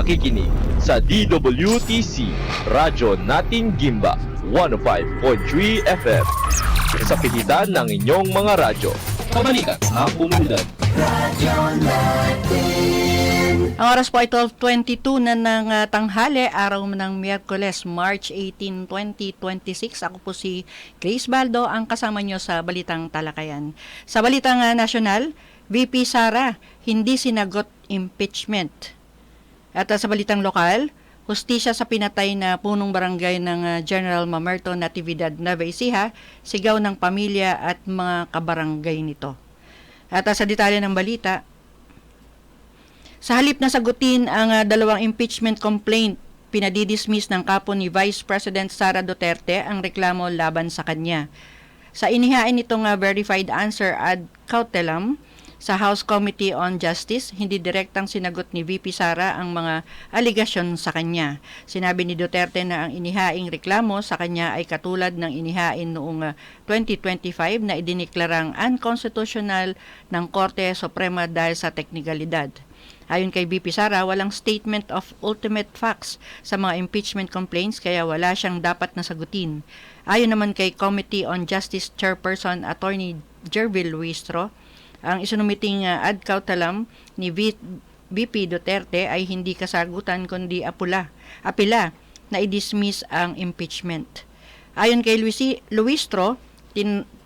nakikinig sa DWTC, Radyo Nating Gimba, 105.3 FM. Sa pihitan ng inyong mga radyo. Kabalikan sa komunidad. Ang oras po ay 12:22 na ng tanghali, araw ng Miyerkules, March 18, 2026. Ako po si Grace Baldo, ang kasama nyo sa Balitang Talakayan. Sa Balitang Nasyonal, VP Sara, hindi sinagot impeachment. At sa Balitang Lokal, hustisya sa pinatay na punong barangay ng General Mamerto Natividad Nueva Ecija, sigaw ng pamilya at mga kabarangay nito. At sa detalye ng balita, sa halip na sagutin ang dalawang impeachment complaint, pinadidismiss ng kapo ni Vice President Sara Duterte ang reklamo laban sa kanya. Sa inihain nitong verified answer ad cautelam sa House Committee on Justice, hindi direktang sinagot ni VP Sara ang mga aligasyon sa kanya. Sinabi ni Duterte na ang inihaing reklamo sa kanya ay katulad ng inihain noong 2025 na idiniklarang unconstitutional ng Korte Suprema dahil sa teknikalidad. Ayon kay VP Sara, walang statement of ultimate facts sa mga impeachment complaints kaya wala siyang dapat na sagutin. Ayon naman kay Committee on Justice Chairperson Attorney Jervil Luistro, ang isinumiting ad cautelam ni VP Duterte ay hindi kasagutan kundi apila na i-dismiss ang impeachment. Ayon kay Luistro,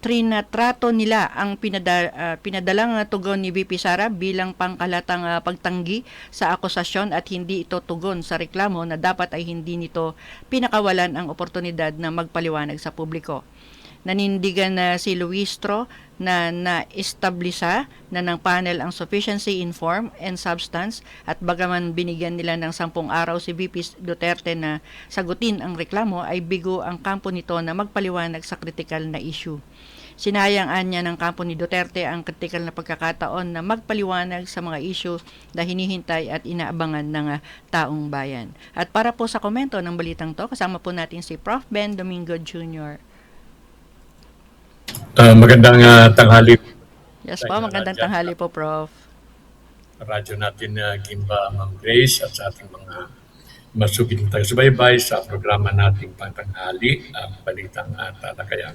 trinatrato nila ang pinadalang tugon ni VP Sara bilang pangkalatang pagtanggi sa akusasyon at hindi ito tugon sa reklamo na dapat ay hindi nito pinakawalan ang oportunidad na magpaliwanag sa publiko. Nanindigan na si Luistro na na-establisa na ng panel ang sufficiency in form and substance at bagaman binigyan nila ng 10 araw si VP Duterte na sagutin ang reklamo ay bigo ang kampo nito na magpaliwanag sa kritikal na issue. Sinayangan niya ng kampo ni Duterte ang kritikal na pagkakataon na magpaliwanag sa mga issue na hinihintay at inaabangan ng taong bayan. At para po sa komento ng balitang to, kasama po natin si Prof. Ben Domingo Jr. Magandang tanghali. Yes po, magandang tanghali po, Prof. Radyo natin Gimba, Ma'am Grace, at sa ating mga masugid na taga-subaybay sa programa nating pangtanghali, Balitang Talakayan.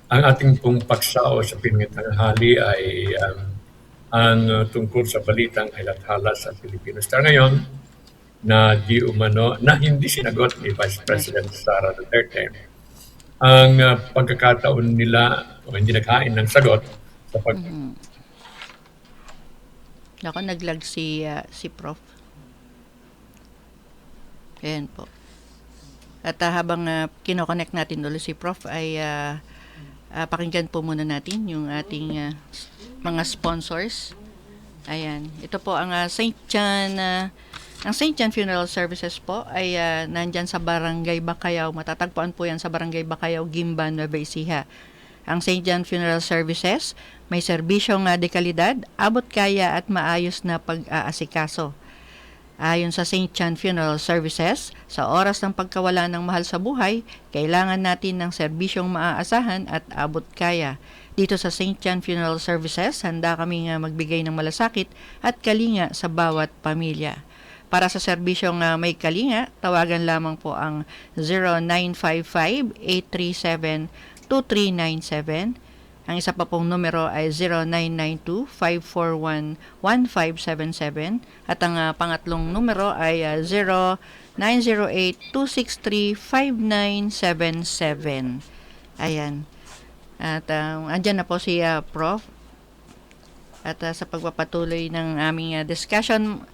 Ang ating pong paksa o sa pinanghali ay ang tungkol sa balitang hilathala sa Filipino Star ngayon na hindi sinagot ni Vice President Sara Duterte ang pagkakataon nila o hindi naghain ng sagot sa Ako naglag si Prof. Ayan po. At habang kinoconnect natin ulit si Prof ay pakinggan po muna natin yung ating mga sponsors. Ayan. Ito po ang St. John ang St. John Funeral Services po ay nandyan sa Barangay Bacayao. Matatagpuan po yan sa Barangay Bacayao, Gimba, Nueva Ecija. Ang St. John Funeral Services may serbisyong dekalidad, abot kaya at maayos na pag-aasikaso. Ayon sa St. John Funeral Services, sa oras ng pagkawala ng mahal sa buhay, kailangan natin ng serbisyong maaasahan at abot kaya. Dito sa St. John Funeral Services, handa kaming magbigay ng malasakit at kalinga sa bawat pamilya. Para sa serbisyong may kalinga, tawagan lamang po ang 0955-837-2397. Ang isa pa pong numero ay 0992-541-1577. At ang pangatlong numero ay 0908-263-5977. Ayan. At andyan na po si Prof. At sa pagpapatuloy ng aming discussion,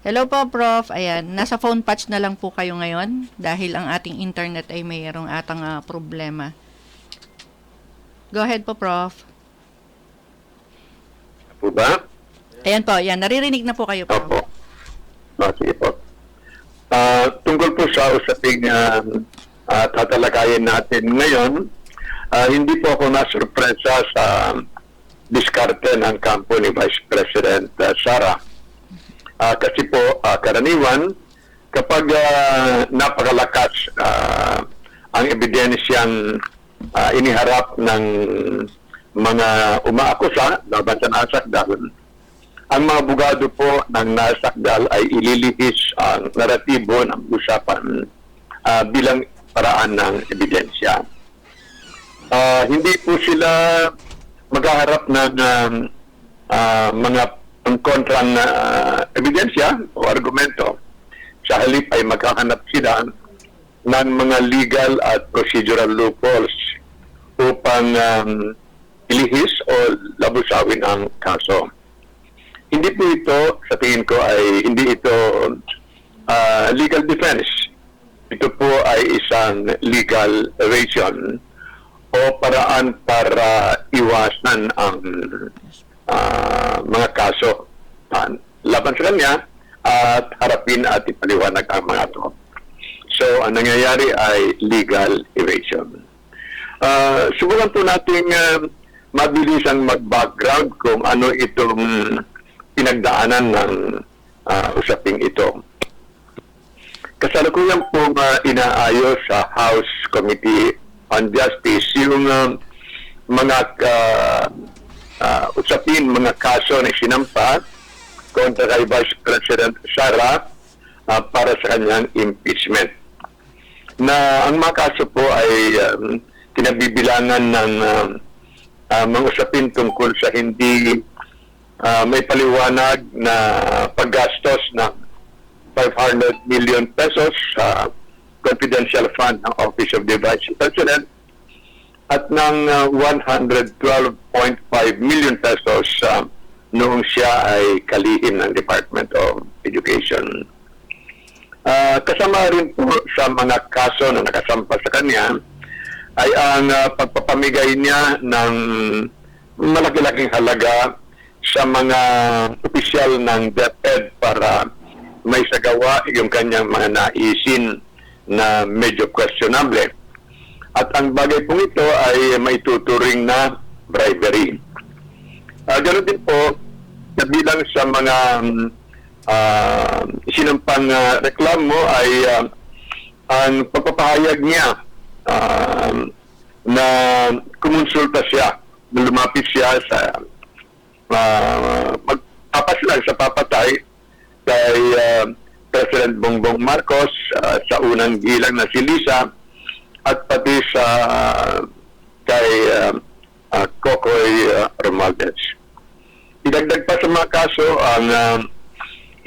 hello po, Prof. Ayan, nasa phone patch na lang po kayo ngayon dahil ang ating internet ay mayroong atang problema. Go ahead po, Prof. Po ba? Ayan po, yan. Naririnig na po kayo, Prof. Opo. Sige po. Tungkol po sa usaping tatalakayin natin ngayon, hindi po ako nasurpresa sa diskarte ng kampo ni Vice President Sara. Kasi po, karaniwan, kapag napakalakas ang ebidensyang iniharap ng mga umaakusa laban sa nasakdal, ang mga abogado po ng nasakdal ay ililihis ang naratibo ng usapan bilang paraan ng ebidensya. Hindi po sila maghaharap ng mga kontrang ebidensya o argumento. Sa halip ay maghahanap sila ng mga legal at procedural loopholes upang ilihis o labusawin ang kaso. Hindi po ito, sa tingin ko, ay hindi ito legal defense. Ito po ay isang legal evasion o paraan para iwasan ang mga kaso laban sa kanya at harapin at ipaliwanag ang mga ito. So, ang nangyayari ay legal evasion. Subukan po nating mabilisang mag-background kung ano itong pinagdaanan ng usaping ito. Kasalukuyan po inaayos sa House Committee on Justice yung mga usapin, mga kaso na sinampa kontra kay Vice President Sara para sa kanyang impeachment. Na ang mga kaso po ay kinabibilangan ng mga usapin tungkol sa hindi may paliwanag na paggastos ng 500 million pesos sa confidential fund ng Office of the Vice President at ng 112.5 million pesos noong siya ay kalihim ng Department of Education. Kasama rin po sa mga kaso na nakasampa sa kanya ay ang pagpapamigay niya ng malaki-laking halaga sa mga opisyal ng DepEd para may sagawa yung kanyang mga naisin na medyo questionable. At ang bagay pong ito ay may tuturing na bribery. Ganoon din po, bilang sa mga sinampang reklamo ay ang pagpapahayag niya na kumonsulta siya, lumapit siya sa magpapaslag sa papatay kay President Bongbong Marcos sa unang gilang na si Lisa at pati sa kay Kokoy Romualdez. Idagdag pa sa mga kaso ang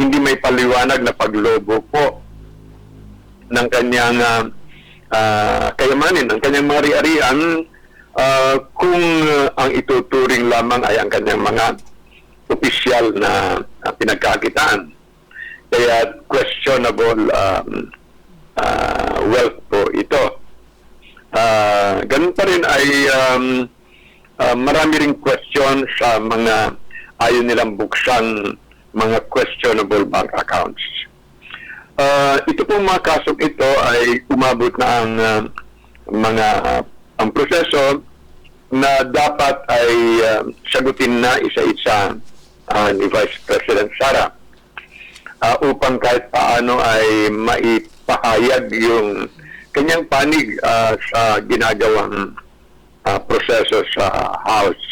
hindi may paliwanag na paglobo po ng kanyang kayamanin, ng kanyang mga ari-arian kung ang ituturing lamang ay ang kanyang mga opisyal na pinagkakitaan. Kaya questionable wealth po ito. Ganun pa rin ay marami ring question sa mga ayaw nilang buksan mga questionable bank accounts. Ito pong mga kasong ito ay umabot na ang ang proseso na dapat ay sagutin na isa-isa ni Vice President Sara upang kahit paano ay maipahayag yung kanyang panig sa ginagawang proseso sa House.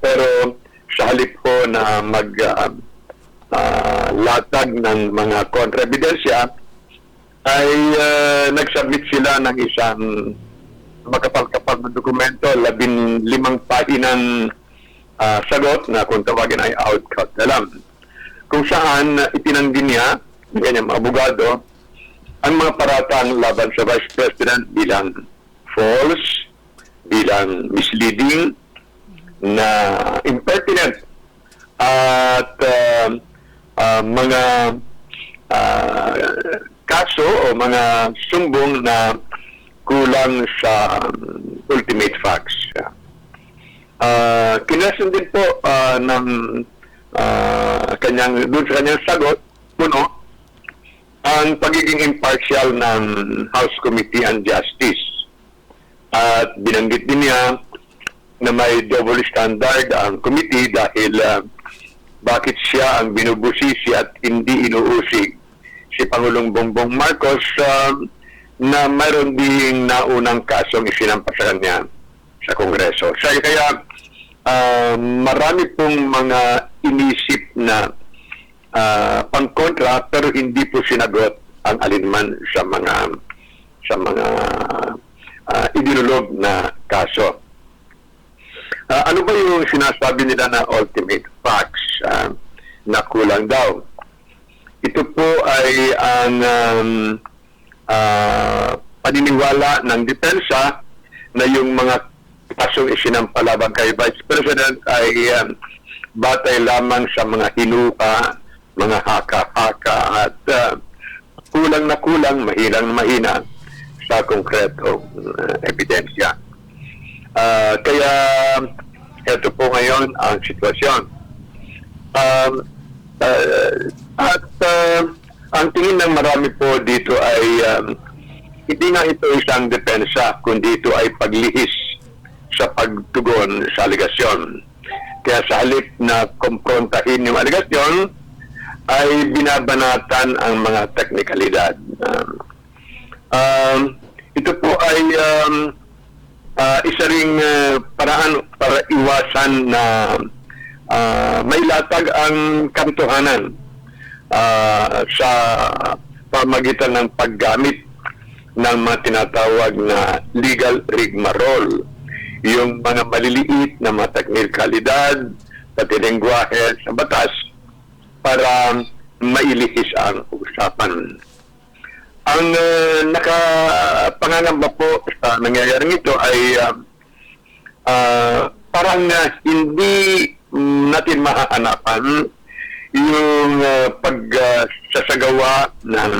Pero sa halip po na latag ng mga kontra-ebidensya ay nagsubmit sila ng isang makapal-kapal na dokumento, 15 pahinang sagot na kung tawagin ay out cautelam, kung saan itinanggi niya ng kanyang mga abogado ang mga paratang laban sa Vice President bilang false, bilang misleading, na impertinent at mga kaso o mga sumbong na kulang sa ultimate facts. Kinasin din po ng doon sa kanyang sagot, ang pagiging impartial ng House Committee on Justice. At binanggit din niya na may double standard ang committee dahil bakit siya ang binubusisi at hindi inuusig si Pangulong Bongbong Marcos na mayroon ding naunang kasong isinampa sa kanya sa Kongreso. Kaya marami pong mga inisip na pangkontra pero hindi po sinagot ang alinman sa mga idinulog na kaso. Ano ba yung sinasabi nila na ultimate facts na kulang daw? Ito po ay ang paniniwala ng depensa na yung mga kasong isinampalabang kay Vice President ay batay lamang sa mga hinuka, mga haka-haka at kulang na kulang, mahilang mahina sa konkretong ebidensya. Kaya ito po ngayon ang sitwasyon. Ang tingin ng marami po dito ay hindi nga ito isang depensa, kundi ito ay paglihis sa pagtugon sa aligasyon. Kaya sa halip na komprontahin yung aligasyon, ay binabanatan ang mga teknikalidad. Ito po ay isa ring paraan para iwasan na may latag ang kantohanan sa pamagitan ng paggamit ng mga tinatawag na legal rigmarole. Yung mga maliliit na mga teknikalidad, pati lengguwahe sa batas para mailihis ang usapan. Ang nakapangangamba po sa nangyayaring ito ay parang hindi natin maaanapan yung pagsasagawa ng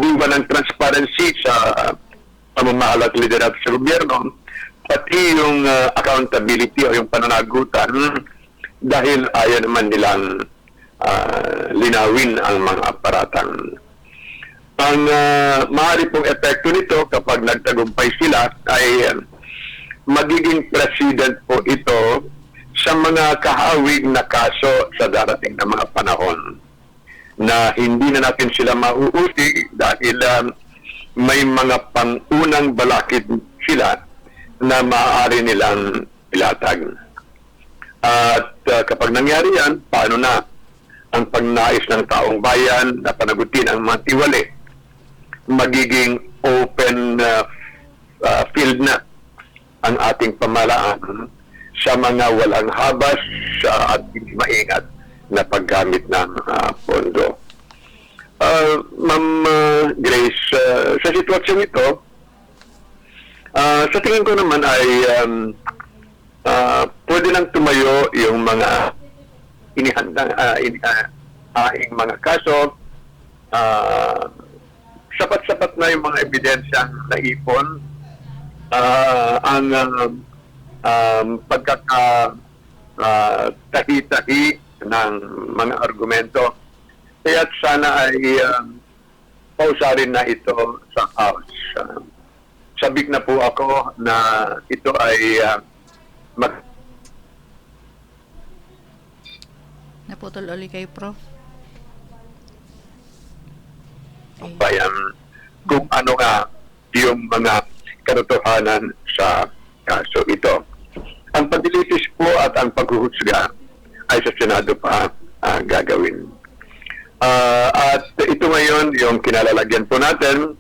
diba ng transparency sa pamamahala at liderazgo sa gobyerno, pati yung accountability o yung pananagutan dahil ayaw naman nilang linawin ang mga aparatang. Ang maaari pong epekto nito kapag nagtagumpay sila ay magiging president po ito sa mga kahawig na kaso sa darating na mga panahon na hindi na natin sila mauusig dahil may mga pangunang balakid sila na maaari nilang ilatag. At kapag nangyari yan, paano na ang pagnais ng taong bayan na panagutin ang mga tiwali? Magiging open field na ang ating pamalaan sa mga walang habas at hindi maingat na paggamit ng pondo. Ma'am Grace, sa sitwasyon ito, sa tingin ko naman ay pwede lang tumayo yung mga inihandang aing mga kaso. Sapat-sapat na yung mga ebidensyang naipon. Ang pagkakatahi-tahi ng mga argumento. Kaya sana ay pausarin na ito sa House. Sabik na po ako na ito ay Naputol uli kayo, Prof. bayan kung ano nga yung mga katotohanan sa kaso ito. Ang paglilitis po at ang paghuhusga ay sa Senado pa gagawin. At ito ngayon yung kinalalagyan po natin,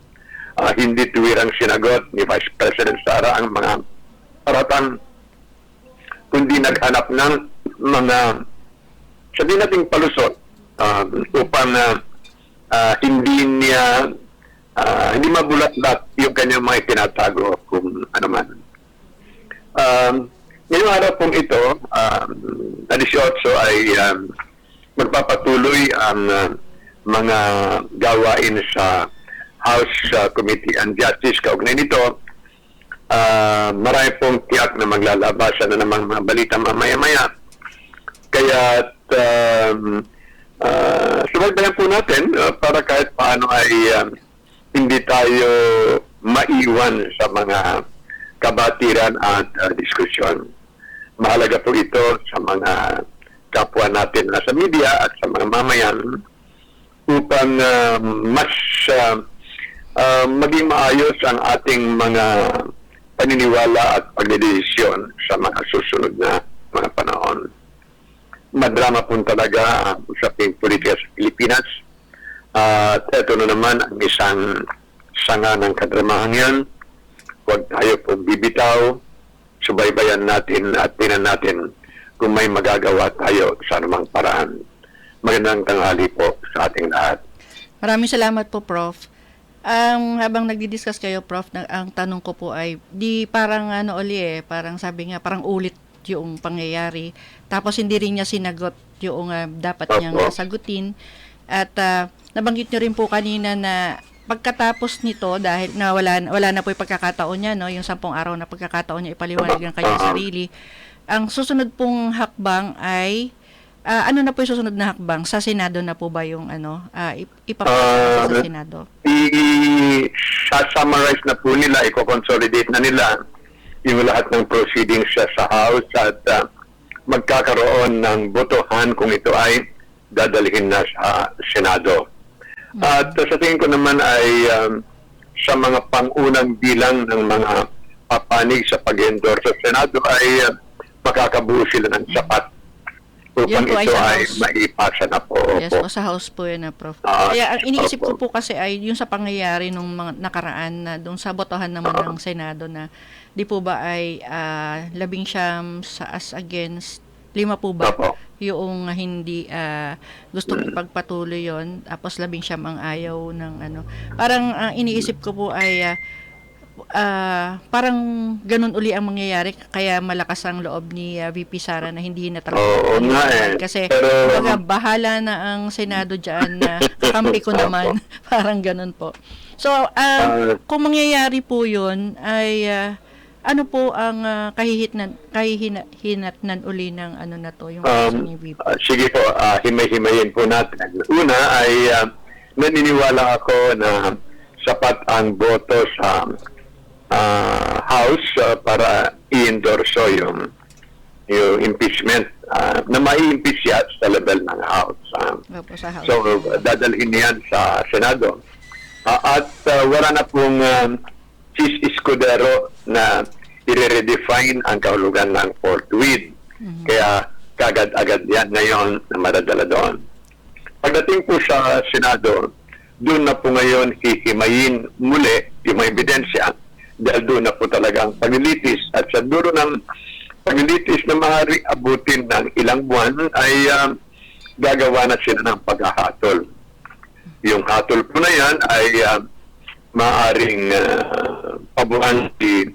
hindi tuwirang sinagot ni Vice President Sara ang mga paratang, kundi naghanap ng mga sabihin nating palusot upang hindi mabulat-lat yung kanyang mga tinatago kung ano man. Ngayong araw pong ito, na 18 ay magpapatuloy ang mga gawain sa House Committee on Justice. Kaugnay nito, marami pong tiyak na maglalabasan na namang mga balita mamaya-maya. Kaya subaybayan po natin para kahit paano ay hindi tayo maiwan sa mga kabatiran at diskusyon. Mahalaga po ito sa mga kapwa natin sa media at sa mga mamayan upang mas maging maayos ang ating mga paniniwala at pagdedesisyon sa mga susunod na mga panahon. madrama po talaga ang usaping politika sa Pilipinas. At ito na naman ang isang sanga ng kadramahan yan. Huwag tayo pong bibitaw, subaybayan natin at tinan natin kung may magagawa tayo sa anumang paraan. Magandang tanghali po sa ating lahat. Maraming salamat po, Prof. Habang nagdi-discuss kayo, Prof, ang tanong ko po ay, di parang parang sabi nga, parang ulit yung pangyayari. Tapos hindi rin niya sinagot yung dapat niyang sagutin. At nabanggit niyo rin po kanina na pagkatapos nito, dahil na wala na po yung pagkakataon niya, no, yung 10 araw na pagkakataon niya ipaliwanag ang kanyang sarili, ang susunod pong hakbang ay, ano na po yung susunod na hakbang? Sa Senado na po ba yung ipapasa sa Senado? I-summarize na po nila, i-consolidate na nila yung lahat ng proceedings sa House at magkakaroon ng botohan kung ito ay dadalhin na sa Senado. At sa tingin ko naman ay sa mga pangunang bilang ng mga papanig sa pag-endorse sa Senado ay makakabuo sila ng sapat upang ito ay maipasa na po. Yes po, sa House po yun na, Prof. Kaya ang iniisip ko po kasi ay yung sa pangyayari nung mga nakaraan na doon sa botohan naman ng Senado na di po ba ay 11 as against 5 po ba yung hindi gustong ipagpatuloy yon, tapos 11 ang ayaw ng parang iniisip ko po ay parang ganun uli ang mangyayari, kaya malakas ang loob ni VP Sara na hindi na talaga kasi bahala na ang Senado dyan na kampi ko naman. Parang ganun po. So kung mangyayari po yun ay ano po ang kahihinatnan uli ng na to, yung ni VP? Sige po, himay-himayin po natin. Una ay naniniwala ako na sapat ang boto sa House para i-endorso yung impeachment na mai-impeach yan sa level ng House. Sa House. So, dadalhin niyan sa Senado. At wala na pong Chis Escudero na i-redefine ang kahulugan ng forthwith. Kaya kagad-agad yan ngayon na madadala doon. Pagdating po sa Senado, doon na po ngayon hihimayin muli yung mga ebidensya dahil doon na po talaga ang paglilitis. At sa dulo ng paglilitis na maaaring abutin ng ilang buwan ay gagawa na sila ng paghahatol. Yung hatol po na yan ay maaaring pabuhan si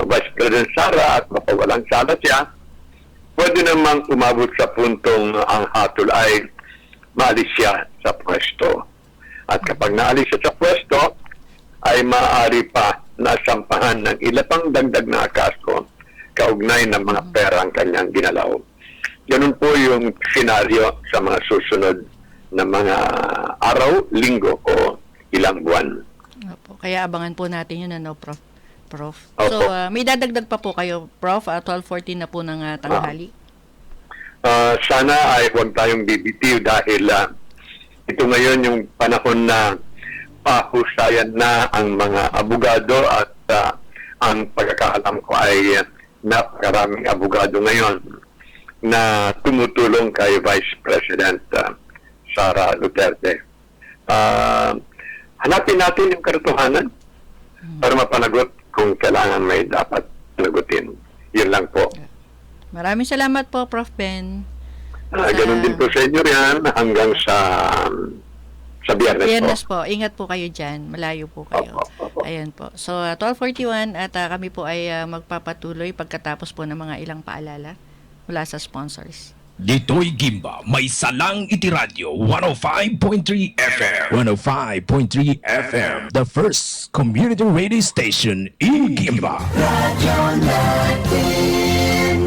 Vice President Sara at mapawalang sala siya. Pwede namang umabot sa puntong ang hatol ay maalis siya sa pwesto. At kapag naalis siya sa pwesto, ay maaari pa nasampahan ng ilang pang dagdag na kaso kaugnay ng mga perang kanyang ginalaw. Ganun po yung senaryo sa mga susunod na mga araw, linggo o ilang buwan. Opo. Kaya abangan po natin yun, Prof? So, may dadagdag pa po kayo, Prof? 12:14 na po ng tanghali. Sana ay huwag tayong bibitiw dahil ito ngayon yung panahon na pahusayan na ang mga abogado at ang pagkakaalam ko ay napakaraming abogado ngayon na tumutulong kay Vice President Sara Duterte. Hanapin natin yung katotohanan para mapanagot kung kailangan may dapat panagutin. Yun lang po. Maraming salamat po, Prof. Ben. Ganun din po sa inyo yan hanggang sa Biyernes po. Ingat po kayo dyan. Malayo po kayo. Ayan po. So, 12:41 at kami po ay magpapatuloy pagkatapos po ng mga ilang paalala mula sa sponsors. Dito'y Gimba, may salang itiradyo, 105.3 FM. 105.3 FM, the first community radio station in Gimba.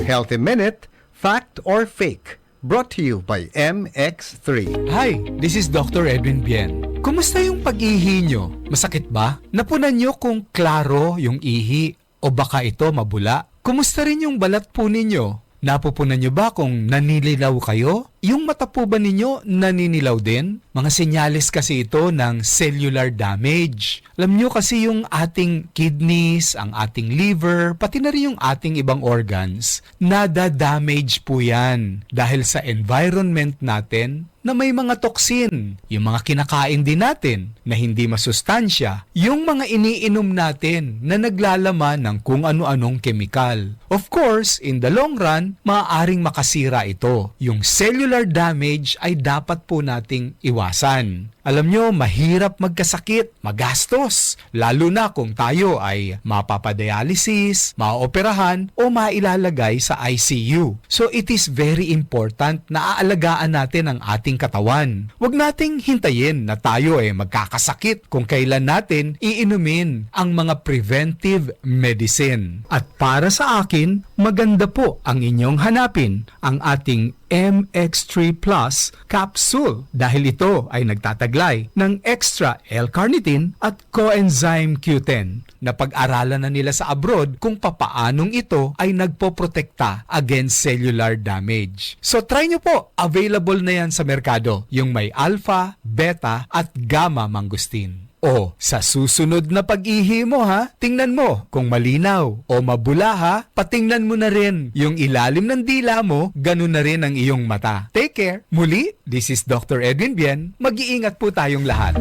Healthy Minute, Fact or Fake, brought to you by MX3. Hi, this is Dr. Edwin Bien. Kumusta yung pag-ihi nyo? Masakit ba? Napunan nyo kung klaro yung ihi o baka ito mabula? Kumusta rin yung balat po ninyo? Napupunan nyo ba kung nanililaw kayo? yung mata po ba ninyo naninilaw din? Mga senyales kasi ito ng cellular damage. Alam nyo kasi yung ating kidneys, ang ating liver, pati na rin yung ating ibang organs, nada-damage po yan dahil sa environment natin na may mga toxin, yung mga kinakain din natin na hindi masustansya, yung mga iniinom natin na naglalaman ng kung ano-anong kemikal. Of course, in the long run, maaaring makasira ito. Yung cellular damage ay dapat po nating iwasan. Alam nyo, mahirap magkasakit, magastos, lalo na kung tayo ay mapapadialysis, maoperahan o mailalagay sa ICU. So it is very important na aalagaan natin ang ating katawan. Huwag nating hintayin na tayo ay magkakasakit kung kailan natin iinumin ang mga preventive medicine. At para sa akin, maganda po ang inyong hanapin ang ating MX3 Plus capsule dahil ito ay nagtataglay ng extra L-carnitine at coenzyme Q10 na pag-aralan na nila sa abroad kung papaanong ito ay nagpoprotekta against cellular damage. So try nyo po, available na yan sa merkado, yung may alpha, beta at gamma mangosteen. O, sa susunod na pag-ihi mo ha, tingnan mo kung malinaw o mabula ha, patingnan mo na rin yung ilalim ng dila mo, ganun na rin ang iyong mata. Take care. Muli, this is Dr. Edwin Bien. Mag-iingat po tayong lahat.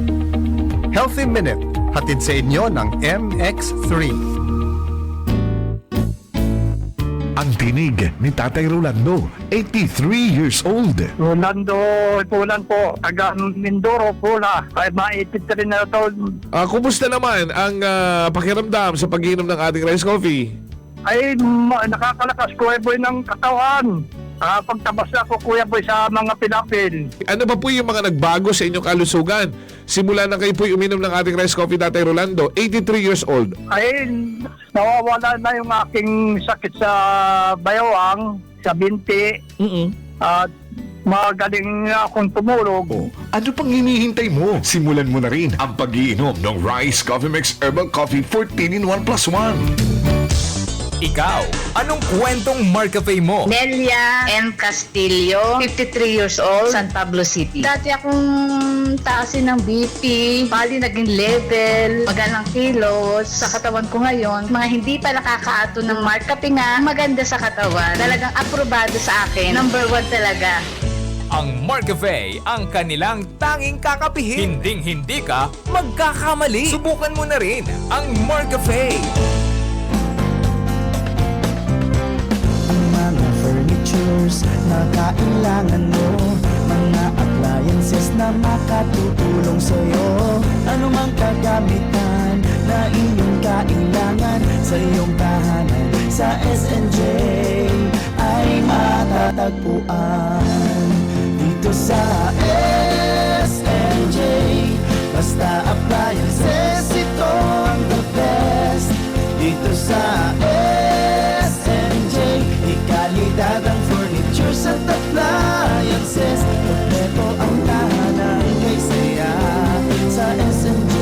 Healthy Minute, hatid sa inyo ng MX3. Ang tinig ni Tatay Rolando, 83 years old. Rolando Pulan po, taga Mindoro, Pula. Ay, ma-83 na taon. Kumusta naman ang pakiramdam sa pag-inom ng ating rice coffee? Ay, nakakalakas ko boy ng katawan. Pagtabas na ako, Kuya Boy, sa mga pinapil. Ano ba po yung mga nagbago sa inyong kalusugan? Simula na kayo po uminom ng ating rice coffee, Tatay Rolando, 83 years old. Ay, nawawala na yung aking sakit sa bayawang, sa binti. At magaling na akong tumulog. Ano pang hinihintay mo? Simulan mo na rin ang pag-iinom ng Rice Coffee Mix Herbal Coffee 14-in-1+1. Ikaw, anong kwentong Marcafe mo? Nelia M. Castillo, 53 years old, San Pablo City. Dati akong taasin ng BP, bali naging level, magalang kilos sa katawan ko ngayon. Mga hindi pa nakakaato ng Marcafe nga, maganda sa katawan. Talagang aprobado sa akin. Number 1 talaga. Ang Marcafe, ang kanilang tanging kakapihin. Hinding-hindi ka magkakamali. Subukan mo na rin ang Marcafe. Na kailangan mo, mga appliances na makatutulong sa'yo. Ano mang kagamitan na iyong kailangan sa iyong tahanan, sa SNJ ay matatagpuan. Dito sa SNJ, basta appliances, ito ang the best. Dito sa SNJ, ikalidad ang furnitures at appliances. Kompleto ang tahanan kay saya. Sa SNJ,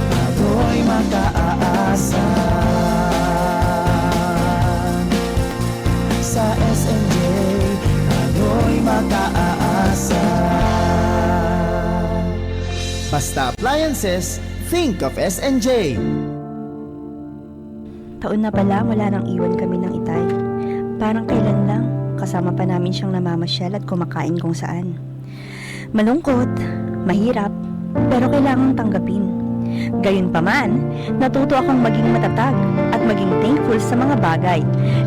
ako'y makaasa. Sa SNJ, ako'y makaasa. Basta appliances, think of SNJ. Taon na pala wala nang iwan kami ng itay. Parang kailan lang, kasama pa namin siyang namamasyal at kumakain kung saan. Malungkot, mahirap, pero kailangang tanggapin. Gayunpaman, natuto akong maging matatag at maging thankful sa mga bagay,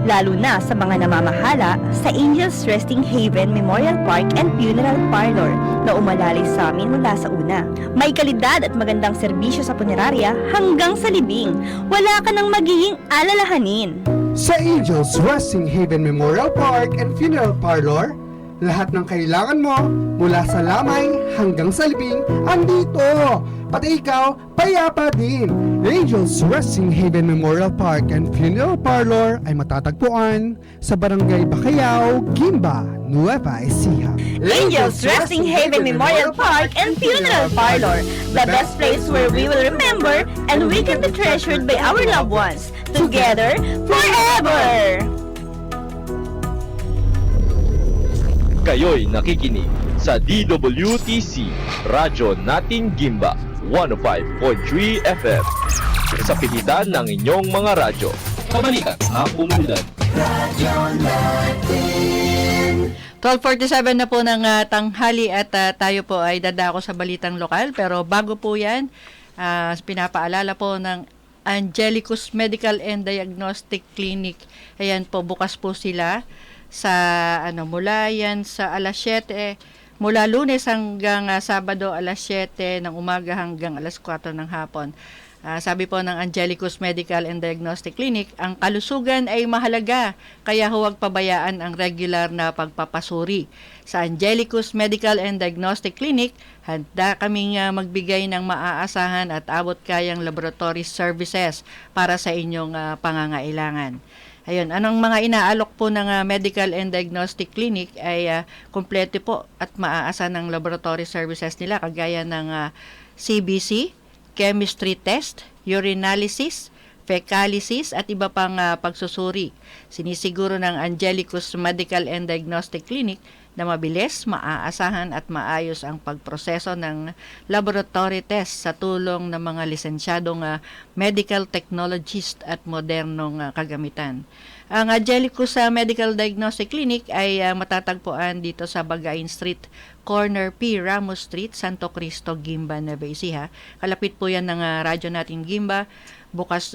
lalo na sa mga namamahala sa Angels Resting Haven Memorial Park and Funeral Parlor na umalalay sa amin mula sa una. May kalidad at magandang serbisyo sa punerarya hanggang sa libing. Wala ka nang magiging alalahanin. Sa Angels Resting Haven Memorial Park and Funeral Parlor, lahat ng kailangan mo mula sa lamay hanggang sa libing andito. Pati ikaw, payapa din. Angels Resting Haven Memorial Park and Funeral Parlor ay matatagpuan sa Barangay Bacayao, Gimba, Nueva Ecija. Angels Resting Haven Memorial Park and Funeral Parlor, the best place where we will remember and we can be treasured by our loved ones. Together, forever! Kayo'y nakikinig sa DWTC, Radyo Nating Gimba, 105.3 FM. Sa pihitan ng inyong mga radyo. Kabalikan sa komunidad. 12:47 na po ng tanghali at tayo po ay dadako sa balitang lokal. Pero bago po yan, pinapaalala po ng Angelicus Medical and Diagnostic Clinic. Ayan po, bukas po sila sa mula yan sa alas 7, mula Lunes hanggang Sabado alas 7 ng umaga hanggang alas 4 ng hapon. Sabi po ng Angelicus Medical and Diagnostic Clinic, ang kalusugan ay mahalaga, kaya huwag pabayaan ang regular na pagpapasuri. Sa Angelicus Medical and Diagnostic Clinic, handa kaming magbigay ng maaasahan at abot-kayang laboratory services para sa inyong pangangailangan. Ayun, anong mga inaalok po ng Medical and Diagnostic Clinic ay kumpleto po at maaasahan ng laboratory services nila, kagaya ng CBC, chemistry test, urinalysis, fecalysis at iba pang pagsusuri. Sinisiguro ng Angelicus Medical and Diagnostic Clinic na mabilis, maaasahan at maayos ang pagproseso ng laboratory test sa tulong ng mga lisensyadong medical technologist at modernong kagamitan. Ang Angelicus Medical Diagnostic Clinic ay matatagpuan dito sa Bagain Street, corner P. Ramos Street, Santo Cristo, Gimba, Nueva Ecija. Kalapit po yan ng radyo natin Gimba. Bukas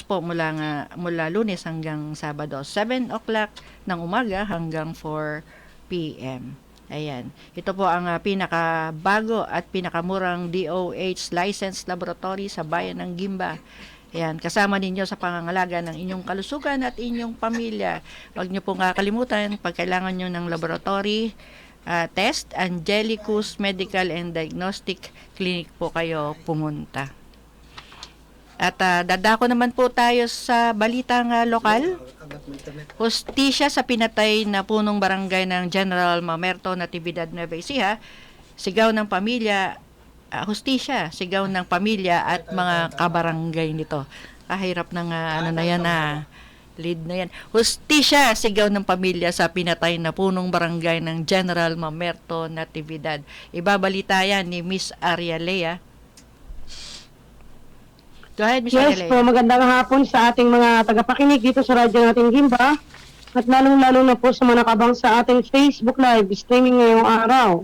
po mula Lunes hanggang Sabado, 7 o'clock ng umaga hanggang 4 p.m. Ayan. Ito po ang pinakabago at pinakamurang DOH licensed laboratory sa bayan ng Gimba. Ayan, kasama ninyo sa pangangalaga ng inyong kalusugan at inyong pamilya. Huwag nyo pong kakalimutan, pag kailangan nyo ng laboratory test, Angelicus Medical and Diagnostic Clinic po kayo pumunta. At dadako naman po tayo sa balitang lokal. Hustisya sa pinatay na punong barangay ng General Mamerto, Natividad, Nueva Ecija. Sigaw ng pamilya, hustisya, sigaw ng pamilya at mga kabarangay nito. Kahirap ng lead na yan. Hustisya, sigaw ng pamilya sa pinatay na punong barangay ng General Mamerto, Natividad. Ibabalita yan ni Miss Arialea. Go ahead, Miss Yes Arialea. po, magandang hapon sa ating mga tagapakinig dito sa radyo nating Gimba at lalong-lalo na po sa mga nakabang sa ating Facebook Live streaming ngayong araw.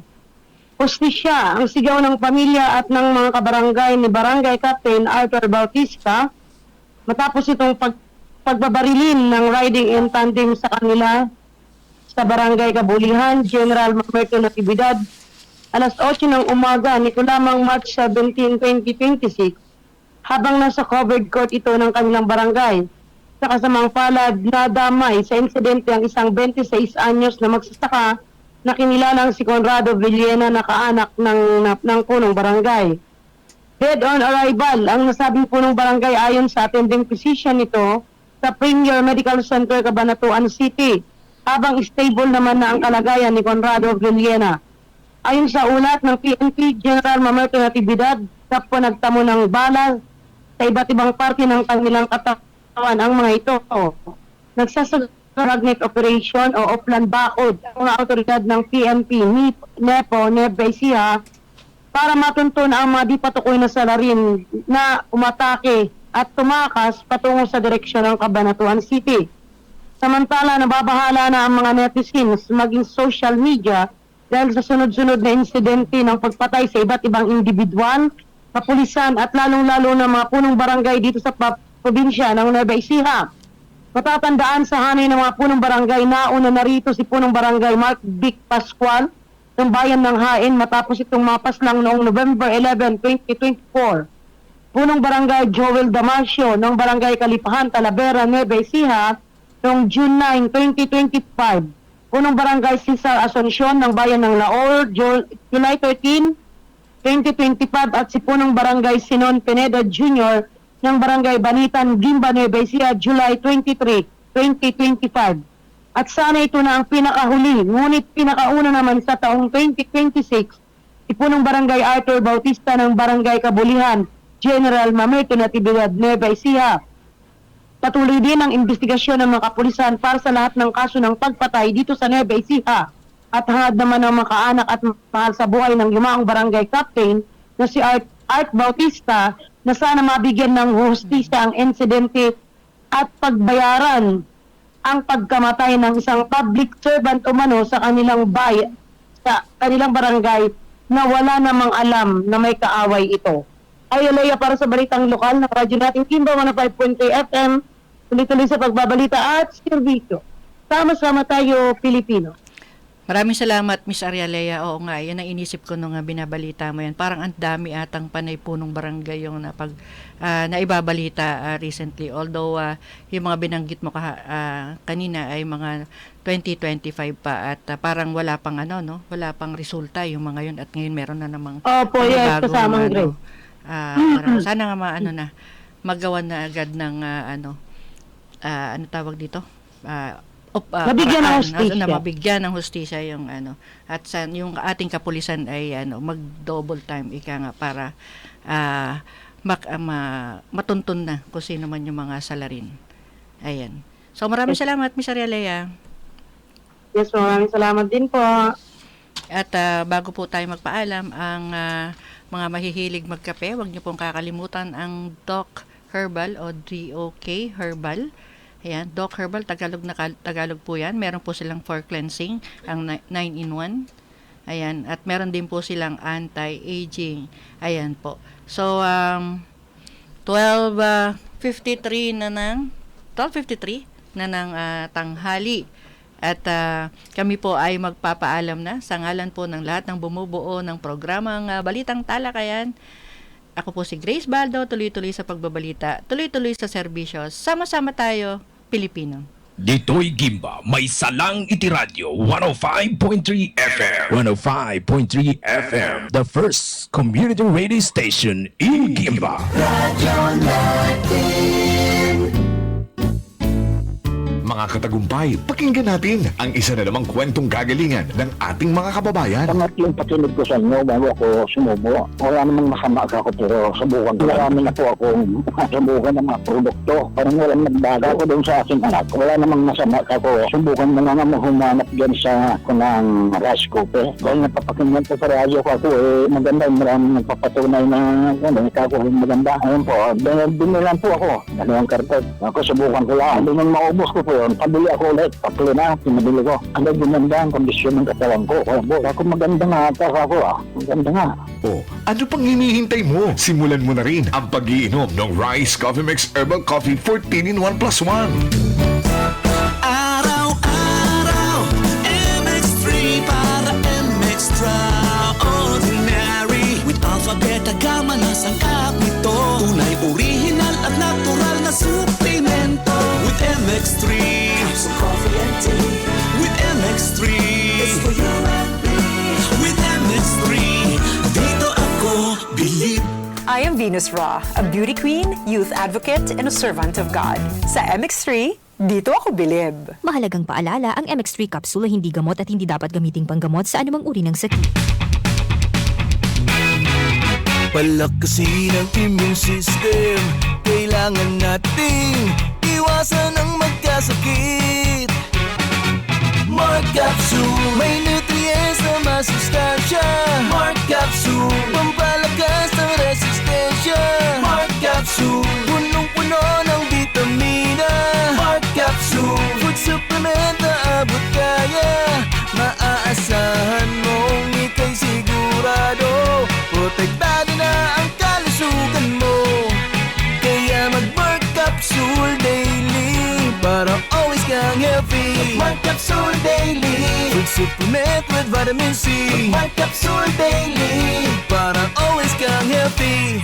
Hustisya, ang sigaw ng pamilya at ng mga kabarangay ni Barangay Captain Arthur Bautista matapos itong pagbabarilin ng riding in tandem sa kanila sa Barangay Kabulihan, General Mamerto, Natividad, alas 8 ng umaga nito lamang March 17, 2026, habang nasa covered court ito ng kanilang barangay. Sa kasamang palad, nadamay sa insidente ang isang 26 anyos na magsasaka na kinilalang si Conrado Villena na kaanak ng punong barangay. Dead on arrival ang nasabing punong barangay ayon sa attending physician nito sa Premier Medical Center, Cabanatuan City, habang stable naman na ang kalagayan ni Conrado Villena. Ayon sa ulat ng PNP, General Mamerto, Natividad, kapwa nagtamo ng bala sa iba't ibang parte ng kanilang katawan ang mga ito. Nagsasagagnet operation o Oplan Bakod ang mga autoridad ng PNP, NEPO, Nueva Ecija para matuntun ang mga di patukoy na salarin na umatake at tumakas patungo sa direksyon ng Cabanatuan City. Samantala, nababahala na ang mga netizens maging social media dahil sa sunod-sunod na insidente ng pagpatay sa iba't ibang individual, kapulisan at lalong-lalo na mga punong barangay dito sa probinsya ng Nueva Ecija. Matatandaan sa hanay ng mga punong barangay na una narito si punong barangay Mark Vic Pascual ng bayan ng Hain matapos itong mapas lang noong November 11, 2024. Punong barangay Joel Damasio ng barangay Kalipahan, Talavera, Nueva Ecija noong June 9, 2025. Punong barangay Cesar Asuncion ng bayan ng Laor, July 13, 2025 at si punong barangay Sinon Pineda Jr. ng barangay Banitan, Gimba, Nueva Ecija, July 23, 2025. At sana ito na ang pinakahuli, ngunit pinakauna naman sa taong 2026, si punong barangay Arthur Bautista ng barangay Kabulihan, General Mamerto, Natividad, Nueva Ecija. Patuloy din ang investigasyon ng mga kapulisan para sa lahat ng kaso ng pagpatay dito sa Nueva Ecija. at hangad naman ng makaanak at mahal sa buhay ng yumaong barangay captain na si Art Bautista na sana mabigyan ng hustisya ang insidente at pagbayaran ang pagkamatay ng isang public servant umano sa kanilang sa kanilang barangay na wala namang alam na may kaaway ito. Ay Alea para sa balitang lokal ng radyo natin Kimba 105.3 FM, tuloy-tuloy sa pagbabalita at serbisyo. Sama-sama tayo, Pilipino. Maraming salamat, Miss Arialea. Oo nga, yan ang inisip ko nung binabalita mo yan. Parang ang dami atang panay punong barangay yung naibabalita recently. Although, yung mga binanggit mo kanina ay mga 2025 pa at parang wala pang wala pang resulta yung mga yun at ngayon meron na namang yes, kasamang grade. Sana nga magawa na agad ng ano tawag dito? Mabigyan ng hustisya. Mabigyan ng hustisya yung at yung ating kapulisan ay mag-double time nga para matuntun na kung sino man yung mga salarin. Ayan. So maraming salamat, Miss Arialea. Yes, maraming salamat din po. At bago po tayo magpaalam, ang mga mahihilig magkape, huwag niyo pong kakalimutan ang Doc Herbal o DOK Herbal. Ayan, Doc Herbal, Tagalog po yan. Meron po silang for cleansing, ang 9-in-1. Ayan, at meron din po silang anti-aging. Ayan po. So, 12:53 na ng tanghali. At kami po ay magpapaalam na sa ngalan po ng lahat ng bumubuo ng programang Balitang Talakayan. Ako po si Grace Baldo, tuloy-tuloy sa pagbabalita, tuloy-tuloy sa serbisyo. Sama-sama tayo, Pilipino. Dito'y Gimba, may salang itiradyo, 105.3 FM. 105.3 FM, the first community radio station in Gimba. Radyo natin. Mga katagumpay, pakinggan natin ang isa na namang kwentong gagalingan ng ating mga kababayan. Sangat yung pakinig ko sa inyo bago ako sumubo. Wala namang masama ako pero subukan ko. Marami na po akong subukan ng mga produkto. Parang walang nagbaga ako doon sa aking anak. Wala namang masama ako. Subukan mo nga humanap dyan sa kunang rice cooker. Dahil napapakinggan ko sa radyo ko ako maganda. Maraming nagpapatunay na ikaw ko maganda. Ayun po, binilan po ako. Dalawang karton. Ako subukan ko lang. Hindi nang maubos ko po yun. Pabili ako ulit. Papuli na, pinabili ko. Ang gumanda ang kondisyon ng katawan ko. Ako maganda nga ata ako Maganda nga. Oh, ano pang hinihintay mo? Simulan mo na rin ang pag-iinom ng Rice Coffee Mix Herbal Coffee 14-in-1+1. Araw-araw, MX3 para MX-Traordinary. With alpha, beta, gamma na sangkap nito. Tunay, original at natural na suplemento. With MX3, capsule coffee and tea. With MX3, it's for you and me. With MX3, dito ako believe. I am Venus Ra, a beauty queen, youth advocate, and a servant of God. Sa MX3, dito ako bilib. Mahalagang paalala, ang MX3 capsule ay hindi gamot at hindi dapat gamiting panggamot sa anumang uri ng sakit. Palakasin ang immune system. Kailangan nating iwasan ang magkasakit. Mark Capsule, may nutrients na masustansya. Mark Capsule, pampalakas ng resistensya. Mark Capsule, punong-puno ng vitamina. Mark Capsule, food supplement na abot kaya. Maaasahan mong ika'y sigurado. Protektado na ang kalusugan mo. Kaya mag-Mark Capsule daily para always kang healthy. Mag-Mark Capsule daily, food supplement with vitamin C. Mag-Mark Capsule daily para always kang healthy.